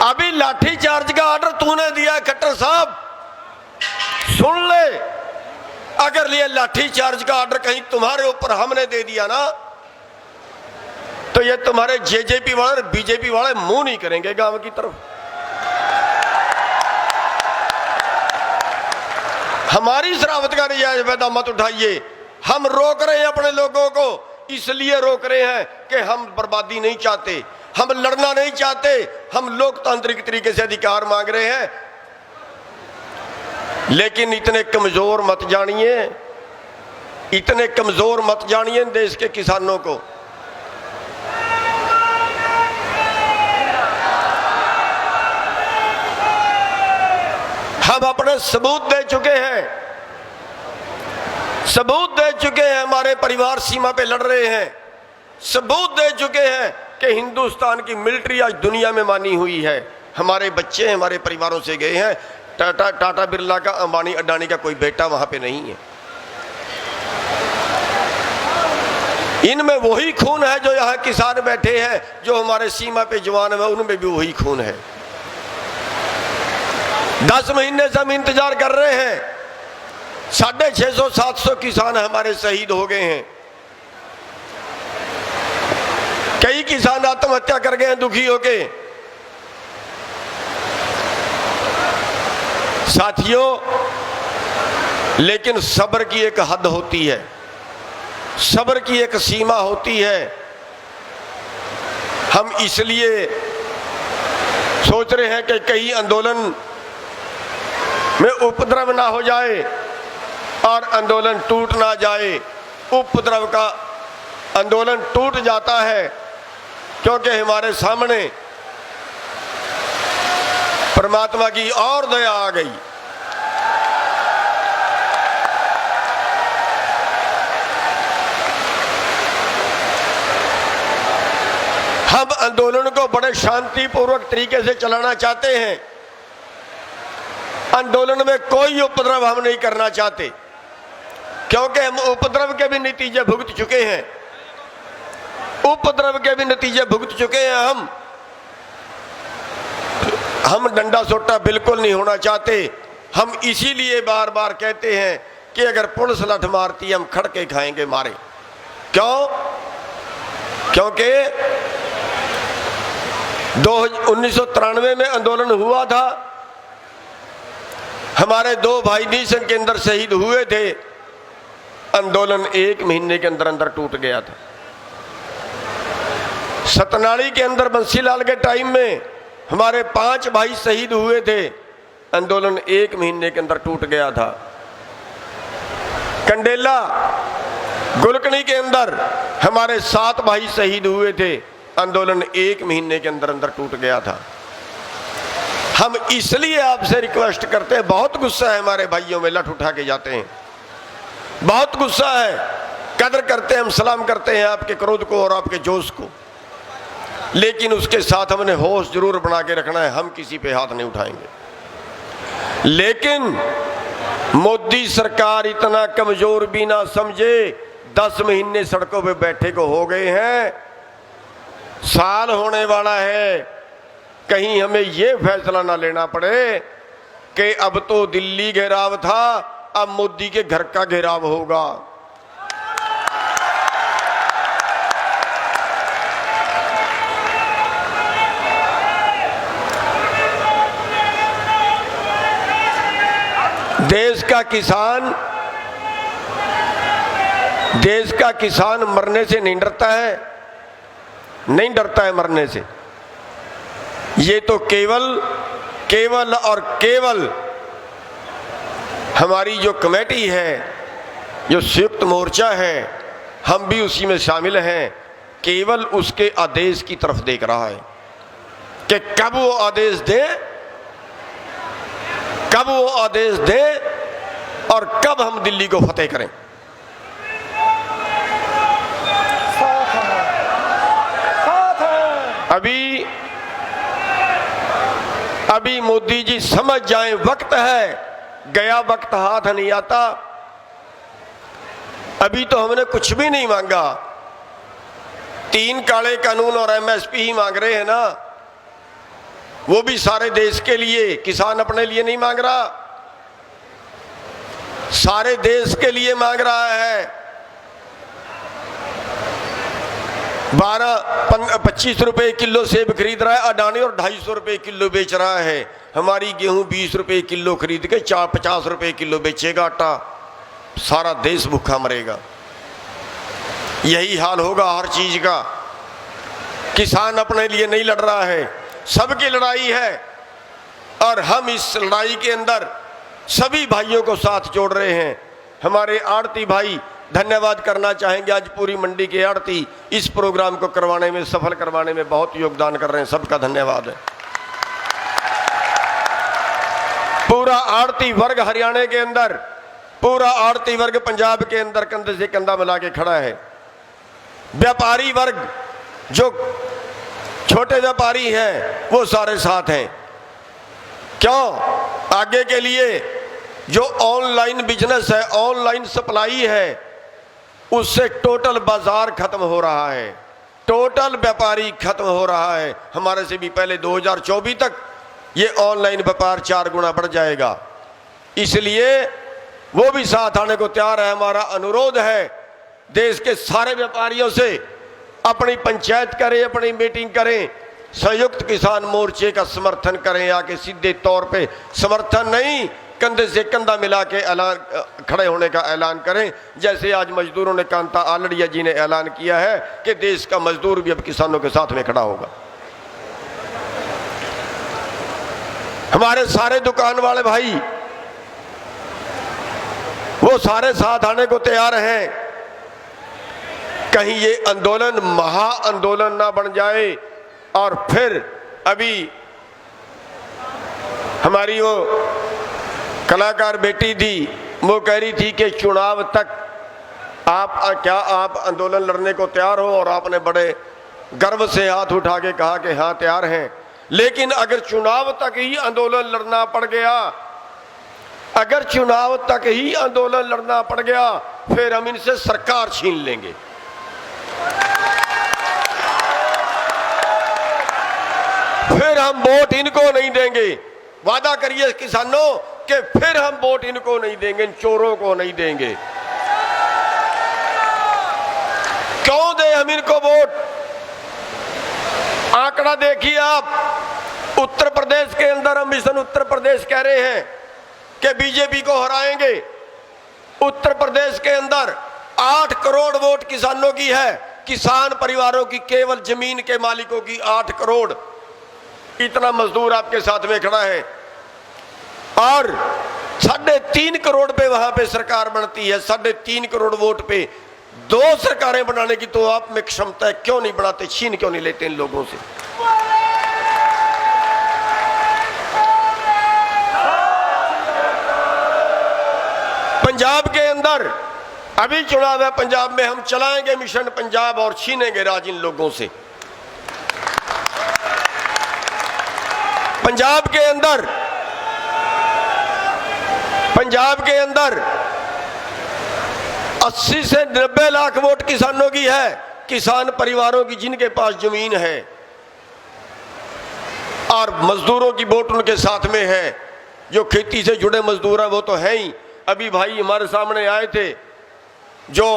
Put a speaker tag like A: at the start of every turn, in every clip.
A: अभी लाठी चार्ज का ऑर्डर तूने दिया खट्टर साहब, सुन ले। अगर ये लाठी चार्ज का ऑर्डर कहीं तुम्हारे ऊपर हमने दे दिया ना, तो ये तुम्हारे जेजेपी वाले और बीजेपी वाले मुंह नहीं करेंगे गांव की तरफ। हमारी शरावत का रियाज पैदा मत उठाइए। हम रोक रहे हैं अपने लोगों को, इसलिए रोक रहे हैं कि हम बर्बादी नहीं चाहते, हम लड़ना नहीं चाहते, हम लोकतांत्रिक तरीके से अधिकार मांग रहे हैं। लेकिन इतने कमजोर मत जानिए, इतने कमजोर मत जानिए देश के किसानों को। हम अपने सबूत दे चुके हैं, सबूत दे चुके हैं। हमारे परिवार सीमा पे लड़ रहे हैं, सबूत दे चुके हैं कि हिंदुस्तान की मिलिट्री आज दुनिया में मानी हुई है। हमारे बच्चे हमारे परिवारों से गए हैं। टाटा बिरला का, अंबानी अडानी का कोई बेटा वहां पे नहीं है। इनमें वही खून है जो यहाँ किसान बैठे हैं, जो हमारे सीमा पे जवान है, उनमें भी वही खून है। 10 महीने से हम इंतजार कर रहे हैं। 650-700 किसान हमारे शहीद हो गए हैं। कई किसान आत्महत्या कर गए हैं दुखी होके। साथियों, लेकिन सब्र की एक हद होती है, सब्र की एक सीमा होती है। हम इसलिए सोच रहे हैं कि कहीं आंदोलन में उपद्रव ना हो जाए और आंदोलन टूट ना जाए। उपद्रव का आंदोलन टूट जाता है क्योंकि हमारे सामने परमात्मा की और दया आ गई। हम आंदोलन को बड़े शांतिपूर्वक तरीके से चलाना चाहते हैं। आंदोलन में कोई उपद्रव हम नहीं करना चाहते, क्योंकि हम उपद्रव के भी नतीजे भुगत चुके हैं। उपद्रव के भी नतीजे भुगत चुके हैं। हम डंडा सोटा बिल्कुल नहीं होना चाहते। हम इसीलिए बार बार कहते हैं कि अगर पुलिस लठ मारती हम खड़ के खाएंगे मारे। क्यों? क्योंकि 1993 में आंदोलन हुआ था, हमारे 2 भाई नीसन के अंदर शहीद हुए थे। आंदोलन 1 महीने के अंदर अंदर टूट गया था। सतनाड़ी के अंदर बंसीलाल के टाइम में हमारे 5 भाई शहीद हुए थे। आंदोलन 1 महीने के अंदर टूट गया था। कंडेला गुलकनी के अंदर हमारे 7 भाई शहीद हुए थे। आंदोलन 1 महीने के अंदर अंदर टूट गया था। हम इसलिए आपसे रिक्वेस्ट करते हैं, बहुत गुस्सा है हमारे भाइयों में, लठ उठा के जाते हैं, बहुत गुस्सा है। कदर करते हैं, हम सलाम करते हैं आपके क्रोध को और आपके जोश को, लेकिन उसके साथ हमने होश जरूर बना के रखना है। हम किसी पे हाथ नहीं उठाएंगे। लेकिन मोदी सरकार इतना कमजोर भी ना समझे। 10 महीने सड़कों पे बैठे को हो गए हैं, साल होने वाला है। कहीं हमें यह फैसला ना लेना पड़े कि अब तो दिल्ली घेराव था, अब मोदी के घर का घेराव होगा। देश का किसान मरने से नहीं डरता है, नहीं डरता है मरने से। ये तो केवल और केवल हमारी जो कमेटी है, जो संयुक्त मोर्चा है, हम भी उसी में शामिल हैं, केवल उसके आदेश की तरफ देख रहा है कि कब वो आदेश दे, कब वो आदेश दे और कब हम दिल्ली को फतेह करें। अभी मोदी जी समझ जाएं, वक्त है, गया वक्त हाथ नहीं आता। अभी तो हमने कुछ भी नहीं मांगा, 3 काले कानून और एमएसपी ही मांग रहे हैं ना। वो भी सारे देश के लिए, किसान अपने लिए नहीं मांग रहा, सारे देश के लिए मांग रहा है। 12-25 रुपए किलो सेब खरीद रहा है अडानी और 250 रुपए किलो बेच रहा है। हमारी गेहूं 20 रुपए किलो खरीद के 50 रुपए किलो बेचेगा आटा, सारा देश भूखा मरेगा। यही हाल होगा हर चीज का। किसान अपने लिए नहीं लड़ रहा है, सबकी लड़ाई है, और हम इस लड़ाई के अंदर सभी भाइयों को साथ जोड़ रहे हैं। हमारे आड़ती भाई धन्यवाद करना चाहेंगे, आज पूरी मंडी के आड़ती इस प्रोग्राम को करवाने में, सफल करवाने में बहुत योगदान कर रहे हैं, सबका धन्यवाद है। पूरा आड़ती वर्ग हरियाणा के अंदर, पूरा आड़ती वर्ग पंजाब के अंदर कंधे से कंधा मिला के खड़ा है। व्यापारी वर्ग जो छोटे व्यापारी हैं वो सारे साथ हैं। क्यों? आगे के लिए जो ऑनलाइन बिजनेस है, ऑनलाइन सप्लाई है, उससे टोटल बाजार खत्म हो रहा है, टोटल व्यापारी खत्म हो रहा है। हमारे से भी पहले 2024 तक ये ऑनलाइन व्यापार 4 गुना बढ़ जाएगा, इसलिए वो भी साथ आने को तैयार है। हमारा अनुरोध है देश के सारे व्यापारियों से, अपनी पंचायत करें, अपनी मीटिंग करें, संयुक्त किसान मोर्चे का समर्थन करें, आके सीधे तौर पे समर्थन नहीं, कंधे से कंधा मिला के ऐलान खड़े होने का ऐलान करें। जैसे आज मजदूरों ने, कांता आलड़िया जी ने ऐलान किया है कि देश का मजदूर भी अब किसानों के साथ में खड़ा होगा। हमारे सारे दुकान वाले भाई वो सारे साथ आने को तैयार हैं। कहीं ये आंदोलन महा आंदोलन ना बन जाए और फिर अभी हमारी वो कलाकार बेटी थी, वो कह रही थी कि चुनाव तक क्या आप आंदोलन लड़ने को तैयार हो, और आपने बड़े गर्व से हाथ उठा के कहा कि हाँ तैयार हैं। लेकिन अगर चुनाव तक ही आंदोलन लड़ना पड़ गया, अगर चुनाव तक ही आंदोलन लड़ना पड़ गया, फिर हम इनसे सरकार छीन लेंगे। फिर हम वोट इनको नहीं देंगे। वादा करिए किसानों कि फिर हम वोट इनको नहीं देंगे, इन चोरों को नहीं देंगे। क्यों दे हम इनको वोट? आंकड़ा देखिए आप, उत्तर प्रदेश के अंदर हम मिशन उत्तर प्रदेश कह रहे हैं कि बीजेपी को हराएंगे। उत्तर प्रदेश के अंदर 8 करोड़ वोट किसानों की है, किसान परिवारों की, केवल जमीन के मालिकों की 8 करोड़। इतना मजदूर आपके साथ में खड़ा है, और 3.5 करोड़ पे वहां पे सरकार बनती है। 3.5 करोड़ वोट पे 2 सरकारें बनाने की तो आप में क्षमता है, क्यों नहीं बनाते? छीन क्यों नहीं लेते इन लोगों से? पंजाब के अंदर अभी चुनाव है, पंजाब में हम चलाएंगे मिशन पंजाब और छीनेंगे राज इन लोगों से। पंजाब के अंदर 80 से 90 लाख वोट किसानों की है, किसान परिवारों की जिनके पास जमीन है, और मजदूरों की वोट उनके साथ में है। जो खेती से जुड़े मजदूर हैं वो तो है ही। अभी भाई हमारे सामने आए थे जो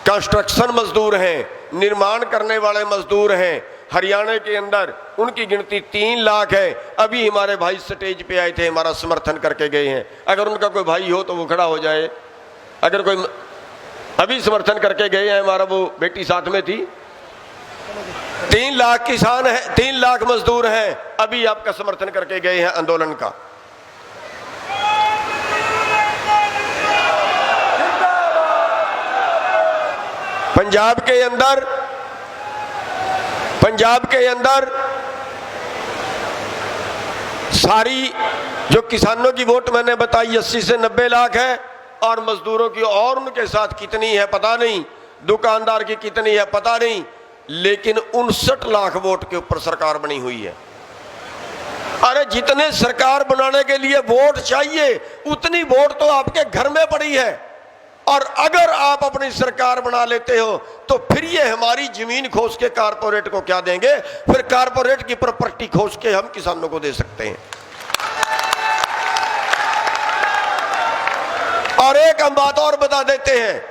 A: कंस्ट्रक्शन मजदूर हैं, निर्माण करने वाले मजदूर हैं हरियाणा के अंदर, उनकी गिनती 3 लाख है। अभी हमारे भाई स्टेज पे आए थे, हमारा समर्थन करके गए हैं। अगर उनका कोई भाई हो तो वो खड़ा हो जाए। अगर कोई अभी समर्थन करके गए हैं, हमारा वो बेटी साथ में थी। 3 लाख किसान है, 3 लाख मजदूर हैं, अभी आपका समर्थन करके गए हैं आंदोलन का। पंजाब के अंदर सारी जो किसानों की वोट मैंने बताई 80 से 90 लाख है, और मजदूरों की और उनके साथ कितनी है पता नहीं, दुकानदार की कितनी है पता नहीं, लेकिन 59 लाख वोट के ऊपर सरकार बनी हुई है। अरे जितने सरकार बनाने के लिए वोट चाहिए, उतनी वोट तो आपके घर में पड़ी है। और अगर आप अपनी सरकार बना लेते हो तो फिर ये हमारी जमीन खोज के कारपोरेट को क्या देंगे? फिर कारपोरेट की प्रॉपर्टी खोज के हम किसानों को दे सकते हैं। और एक हम बात और बता देते हैं,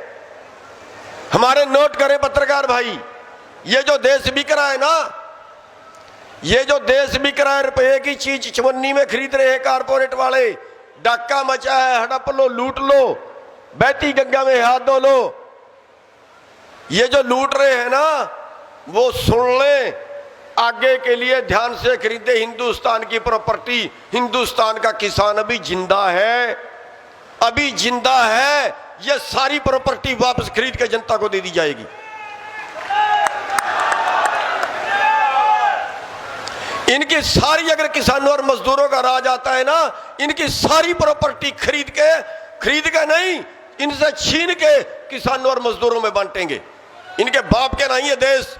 A: हमारे नोट करें पत्रकार भाई, ये जो देश बिक रहा है ना, ये जो देश बिक रहा है, रुपए की चीज चवन्नी में खरीद रहे हैं कारपोरेट वाले, डाका मचा है, हड़प लो, लूट लो, बहती गंगा में हाथ धो लो। ये जो लूट रहे हैं ना, वो सुन ले, आगे के लिए ध्यान से खरीदे हिंदुस्तान की प्रॉपर्टी। हिंदुस्तान का किसान अभी जिंदा है, अभी जिंदा है। ये सारी प्रॉपर्टी वापस खरीद के जनता को दे दी जाएगी। इनकी सारी, अगर किसानों और मजदूरों का राज आता है ना, इनकी सारी प्रॉपर्टी खरीद के नहीं, इनसे छीन के किसानों और मजदूरों में बांटेंगे। इनके बाप के नहीं है देश,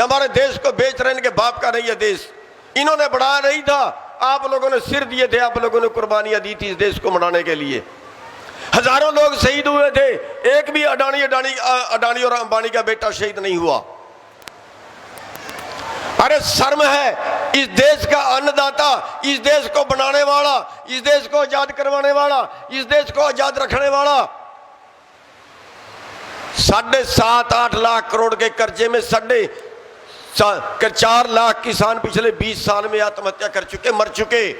A: हमारे देश को बेच रहे, इनके बाप का नहीं है देश। इन्होंने बढ़ाया नहीं था, आप लोगों ने सिर दिए थे, आप लोगों ने कुर्बानियां दी थी इस देश को बनाने के लिए। हजारों लोग शहीद हुए थे, एक भी अडानी और अंबानी का बेटा शहीद नहीं हुआ। अरे शर्म है, इस देश का अन्नदाता, इस देश को बनाने वाला, इस देश को आजाद करवाने वाला, इस देश को आजाद रखने वाला 7.5-8 लाख करोड़ के कर्जे में 4 लाख किसान पिछले 20 साल में आत्महत्या कर चुके, मर चुके।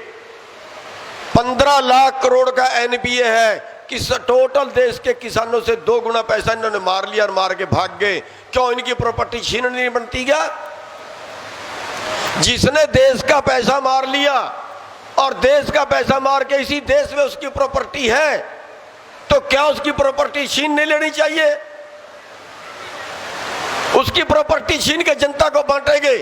A: 15 लाख करोड़ का एनपीए है कि टोटल देश के किसानों से 2 गुना पैसा इन्होंने मार लिया और मार के भाग गए। क्यों? इनकी प्रॉपर्टी छीन नहीं बनती क्या? जिसने देश का पैसा मार लिया और देश का पैसा मार के इसी देश में उसकी प्रॉपर्टी है, तो क्या उसकी प्रॉपर्टी छीन नहीं लेनी चाहिए? उसकी प्रॉपर्टी छीन के जनता को बांटेंगे।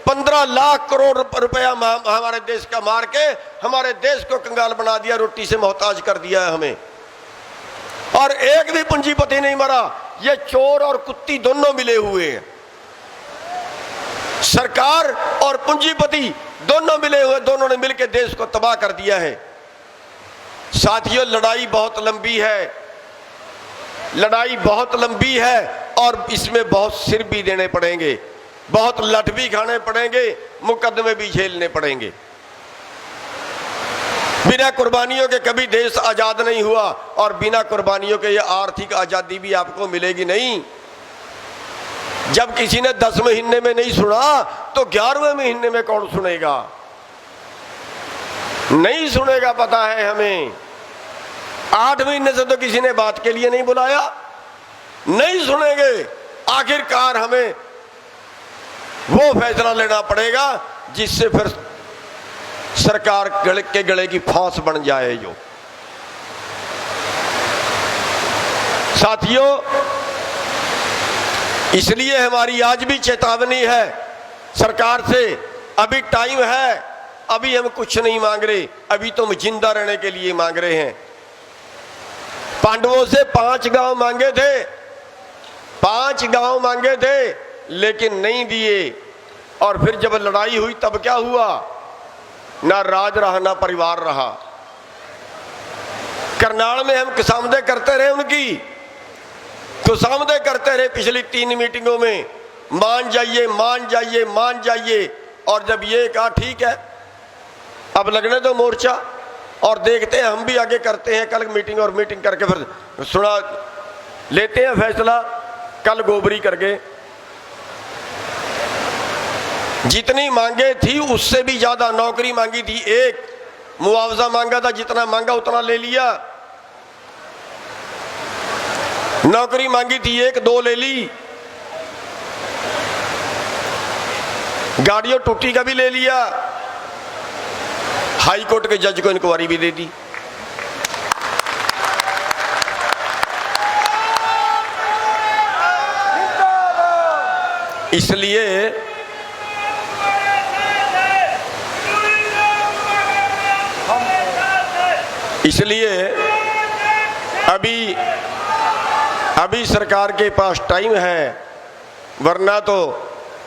A: 15 लाख करोड़ रुपया हमारे देश का मार के हमारे देश को कंगाल बना दिया, रोटी से मोहताज कर दिया है हमें। और एक भी पूंजीपति नहीं मरा, ये चोर और कुत्ती दोनों मिले हुए हैं। सरकार और पूंजीपति दोनों मिले हुए, दोनों ने मिलकर देश को तबाह कर दिया है। साथियों, लड़ाई बहुत लंबी है, लड़ाई बहुत लंबी है और इसमें बहुत सिर भी देने पड़ेंगे, बहुत लठ भी खाने पड़ेंगे, मुकदमे भी झेलने पड़ेंगे। बिना कुर्बानियों के कभी देश आजाद नहीं हुआ और बिना कुर्बानियों के ये आर्थिक आजादी भी आपको मिलेगी नहीं। जब किसी ने 10 महीने में नहीं सुना तो 11वें महीने में कौन सुनेगा? नहीं सुनेगा, पता है हमें। 8 महीने से तो किसी ने बात के लिए नहीं बुलाया, नहीं सुनेंगे। आखिरकार हमें वो फैसला लेना पड़ेगा जिससे फिर सरकार के गले की फांस बन जाए। जो साथियों, इसलिए हमारी आज भी चेतावनी है सरकार से, अभी टाइम है, अभी हम कुछ नहीं मांग रहे, अभी तो हम जिंदा रहने के लिए मांग रहे हैं। पांडवों से 5 गांव मांगे थे, 5 गांव मांगे थे, लेकिन नहीं दिए। और फिर जब लड़ाई हुई तब क्या हुआ? ना राज रहा ना परिवार रहा। करनाल में हम खुशामदें करते रहे, उनकी खुशामदें करते रहे पिछली 3 मीटिंगों में, मान जाइए, मान जाइए, मान जाइए। और जब ये कहा ठीक है अब लगने दो मोर्चा और देखते हैं, हम भी आगे करते हैं कल मीटिंग, और मीटिंग करके फिर सुना लेते हैं फैसला। कल गोबरी करके जितनी मांगे थी उससे भी ज्यादा नौकरी मांगी थी, 1 मुआवजा मांगा था, जितना मांगा उतना ले लिया। नौकरी मांगी थी 1, 2 ले ली। गाड़ियों टूटी का भी ले लिया। हाई कोर्ट के जज को इंक्वायरी भी दे दी। इसलिए अभी सरकार के पास टाइम है, वरना तो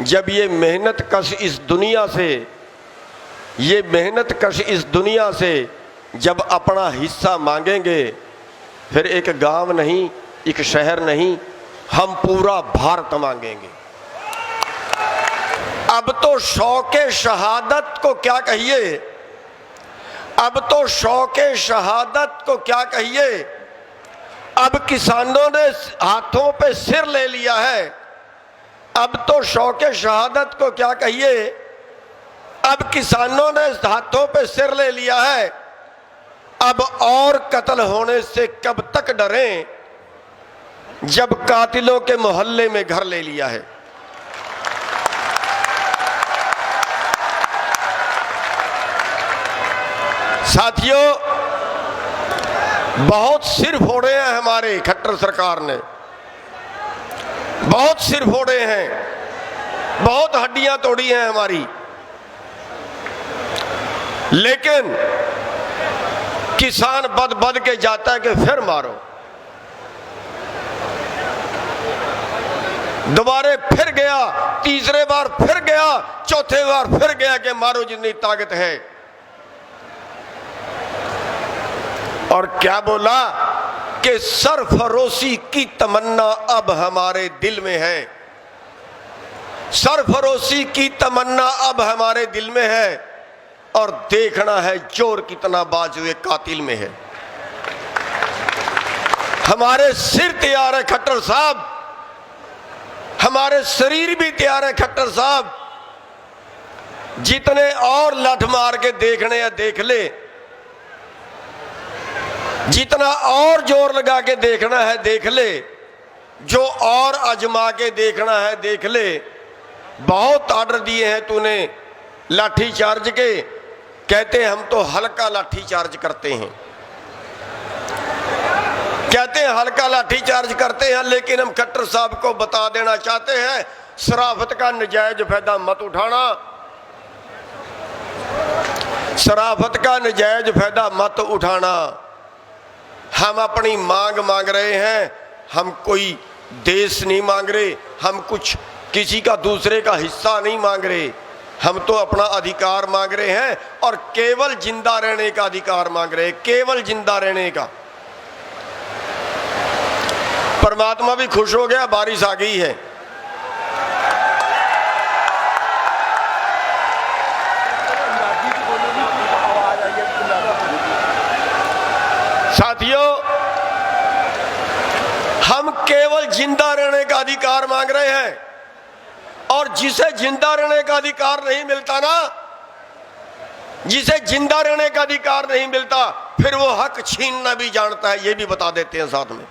A: जब ये मेहनत कश इस दुनिया से जब अपना हिस्सा मांगेंगे, फिर एक गांव नहीं, एक शहर नहीं, हम पूरा भारत मांगेंगे। अब तो शौके शहादत को क्या कहिए, अब तो शौके शहादत को क्या कहिए, अब किसानों ने हाथों पे सिर ले लिया है। अब तो शौके शहादत को क्या कहिए, अब किसानों ने हाथों पे सिर ले लिया है। अब और कत्ल होने से कब तक डरें, जब कातिलों के मोहल्ले में घर ले लिया है। साथियों, बहुत सिर फोड़े हैं हमारे खट्टर सरकार ने, बहुत सिर फोड़े हैं, बहुत हड्डियां तोड़ी हैं हमारी, लेकिन किसान बद बद के जाता है कि फिर मारो, दोबारे फिर गया, तीसरे बार फिर गया, चौथे बार फिर गया कि मारो जितनी ताकत है। और क्या बोला कि सरफरोशी की तमन्ना अब हमारे दिल में है, सरफरोशी की तमन्ना अब हमारे दिल में है, और देखना है जोर कितना बाजुए कातिल में है। हमारे सिर तैयार है खट्टर साहब, हमारे शरीर भी तैयार है खट्टर साहब। जितने और लठ मार के देखने या देख ले, जितना और जोर लगा के देखना है देख ले, जो और आजमा के देखना है देख ले। बहुत आर्डर दिए हैं तूने लाठी चार्ज के, कहते हम तो हल्का लाठी चार्ज करते हैं, कहते हैं हल्का लाठी चार्ज करते हैं, लेकिन हम खट्टर साहब को बता देना चाहते हैं, शराफत का नजायज फायदा मत उठाना, शराफत का नजायज फायदा मत उठाना। हम अपनी मांग मांग रहे हैं, हम कोई देश नहीं मांग रहे, हम कुछ किसी का दूसरे का हिस्सा नहीं मांग रहे, हम तो अपना अधिकार मांग रहे हैं, और केवल जिंदा रहने का अधिकार मांग रहे हैं, केवल जिंदा रहने का। परमात्मा भी खुश हो गया, बारिश आ गई है। साथियों, हम केवल जिंदा रहने का अधिकार मांग रहे हैं, और जिसे जिंदा रहने का अधिकार नहीं मिलता ना, जिसे जिंदा रहने का अधिकार नहीं मिलता, फिर वो हक छीनना भी जानता है, ये भी बता देते हैं साथ में।